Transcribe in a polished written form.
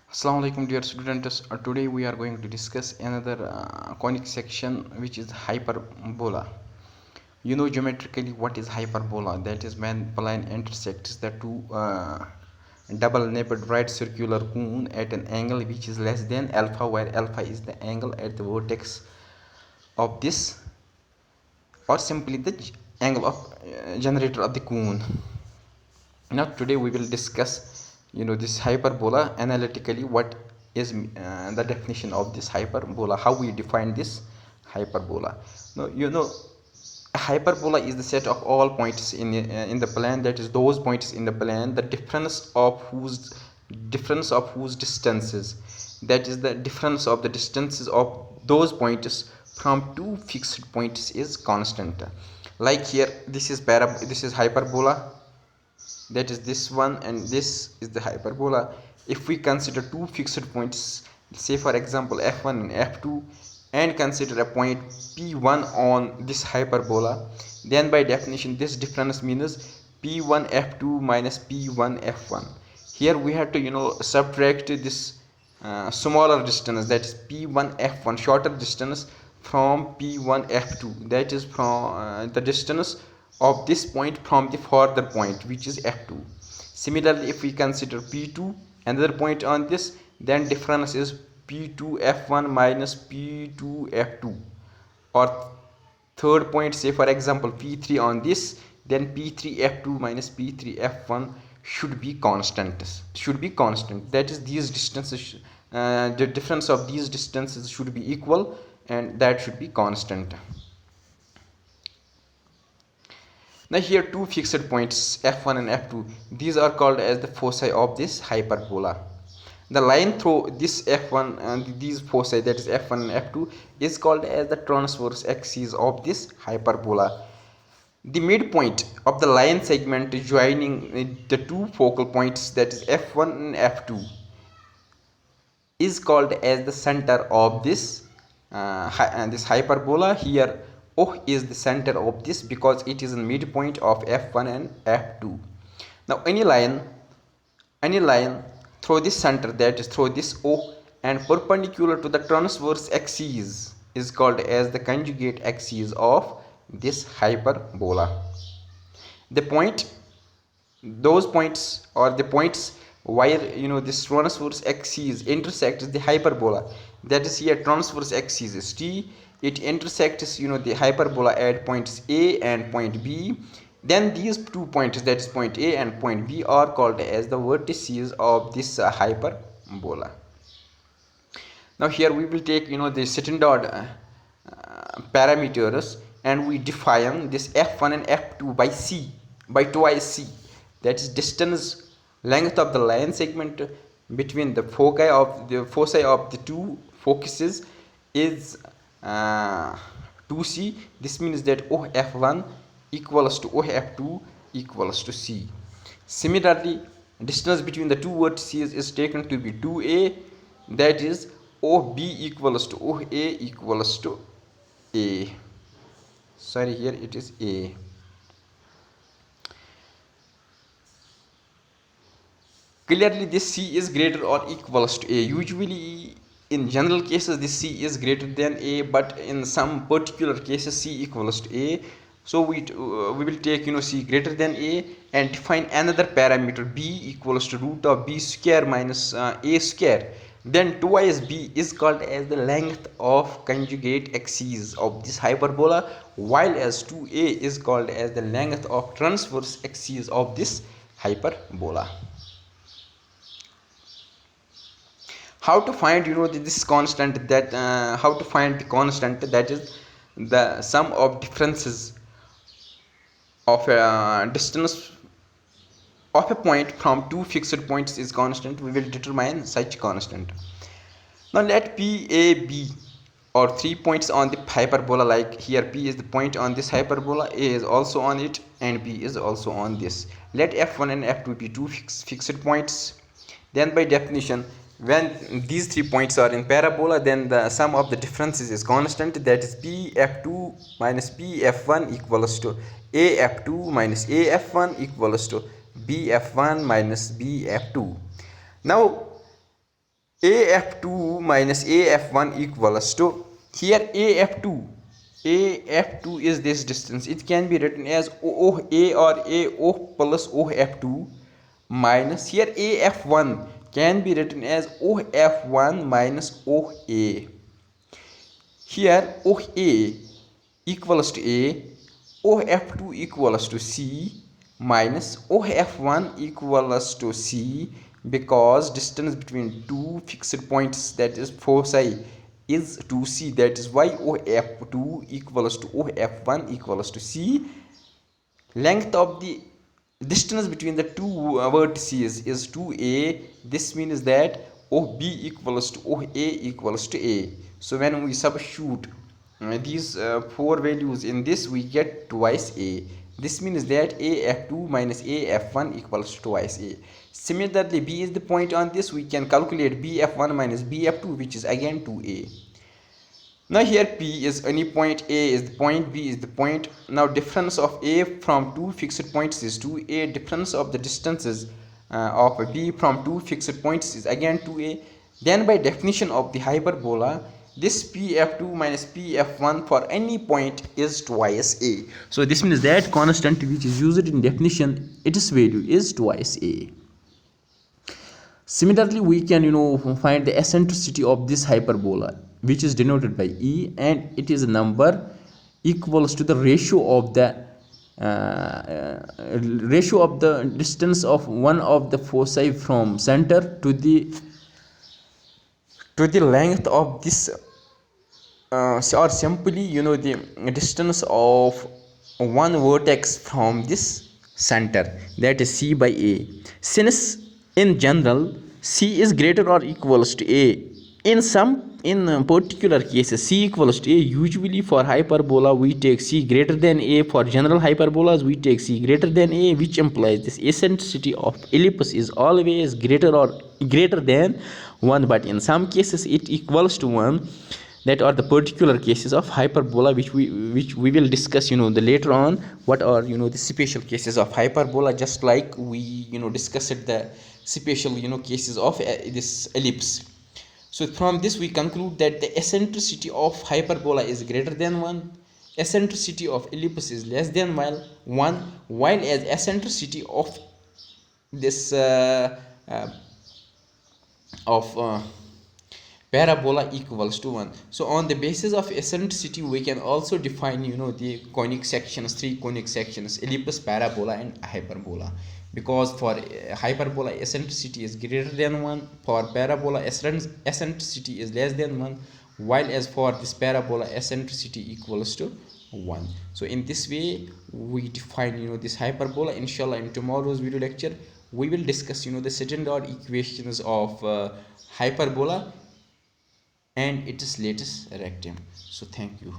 Assalamu alaikum dear students. Today we are going to discuss another conic section which is hyperbola. You know geometrically what is hyperbola? That is when plane intersects the two double-napped right circular cone at an angle which is less than alpha, where alpha is the angle at the vertex of this, or simply the angle of generator of the cone. Now today we will discuss this hyperbola analytically. What is the definition of this hyperbola, how we define this hyperbola. Now a hyperbola is the set of all points in the plane, that is those points in the plane the difference of whose distances, that is the difference of the distances of those points from two fixed points is constant. Like here, this is hyperbola, that is this one, and this is the hyperbola. If we consider two fixed points, say for example f1 and f2, and consider a point p1 on this hyperbola, then by definition this difference means p1 f2 minus p1 f1. Here we have to subtract this smaller distance, that is p1 f1, shorter distance from p1 f2, that is from the distance of this point from the further point, which is f2. Similarly, if we consider p2, another point on this, then difference is p2 f1 minus p2 f2. Or third point, say for example p3 on this, then p3 f2 minus p3 f1 should be constant. That is, these distances, the difference of these distances should be equal, and that should be constant. Now here two fixed points f1 and f2, these are called as the foci of this hyperbola. The line through this f1 and these foci, that is f1 and f2, is called as the transverse axis of this hyperbola. The midpoint of the line segment joining the two focal points, that is f1 and f2, is called as the center of this this hyperbola. Here O is the center of this because it is the midpoint of f1 and f2. Now any line through this center, that is through this O, and perpendicular to the transverse axis is called as the conjugate axis of this hyperbola. Those points, or the points where this transverse axis intersects the hyperbola, that is here transverse axis is T. It intersects the hyperbola at points A and point B. Then these 2 points, that is point A and point B, are called as the vertices of this hyperbola. Now here we will take the standard parameters, and we define this f1 and f2 by c, by twice c, that is distance, length of the line segment between the foci of the two focuses is 2c. This means that OF1 equals to OF2 equals to c. Similarly, distance between the two vertices is taken to be 2a, that is OB equals to OA equals to a. Sorry, here it is a. Clearly this c is greater or equals to a. Usually in general cases this c is greater than a, but in some particular cases c equals to a. So we will take c greater than a and define another parameter b equals to root of b square minus a square. Then twice b is called as the length of conjugate axis of this hyperbola, while as 2a is called as the length of transverse axis of this hyperbola. How to find this constant, that how to find the constant, that is the sum of differences of a distance of a point from two fixed points is constant. We will determine such constant. Now let P, A, B, or 3 points on the hyperbola, like here P is the point on this hyperbola, A is also on it, and B is also on this. Let F1 and F2 be two fixed points. Then by definition, when these 3 points are in parabola, then the sum of the differences is constant, that is Pf2 minus Pf1 equals to Af2 minus Af1 equals to Bf1 minus Bf2. Now AF2 minus AF1 equals to, here AF2 is this distance. It can be written as OA or AO plus OF2 minus, here AF1 can be written as OF1 minus OA. Here OA equals to A, OF2 equals to C minus OF1 equals to C, because distance between two fixed points, that is foci, is 2C. That is why OF2 equals to OF1 equals to C. Length of the distance between the two vertices is 2A. This means that OB equals to OA equals to A. So when we substitute these four values in this, we get twice A. This means that AF2 minus AF1 equals to twice A. Similarly, B is the point on this. We can calculate BF1 minus BF2, which is again 2A. Now here P is any point, A is the point, B is the point. Now difference of A from two fixed points is 2A. Difference of the distances of B from two fixed points is again 2A. Then by definition of the hyperbola, this PF2 minus PF1 for any point is twice A. So this means that constant which is used in definition, its value is twice A. Similarly, we can find the eccentricity of this hyperbola, which is denoted by E, and it is a number equals to the ratio of the distance of one of the foci from center to the length of this or simply the distance of one vertex from this center, that is C by A. Since in general C is greater or equals to A, in particular cases C equals to A, usually for hyperbola we take C greater than A. For general hyperbolas we take C greater than A, which implies this eccentricity of ellipse is always greater than 1, but in some cases it equals to 1. That are the particular cases of hyperbola, which we will discuss the later on. What are the special cases of hyperbola, just like we discussed the special cases of this ellipse. So from this we conclude that the eccentricity of hyperbola is greater than 1, eccentricity of ellipse is less than 1, while as eccentricity of this parabola equals to 1. So on the basis of eccentricity we can also define the conic sections, three conic sections: ellipse, parabola and hyperbola. Because for hyperbola eccentricity is greater than 1, for parabola eccentricity is less than 1, while as for this parabola eccentricity equals to 1. So in this way we define this hyperbola. Inshallah in tomorrow's video lecture we will discuss the second order equations of hyperbola and its latest rectum. So thank you.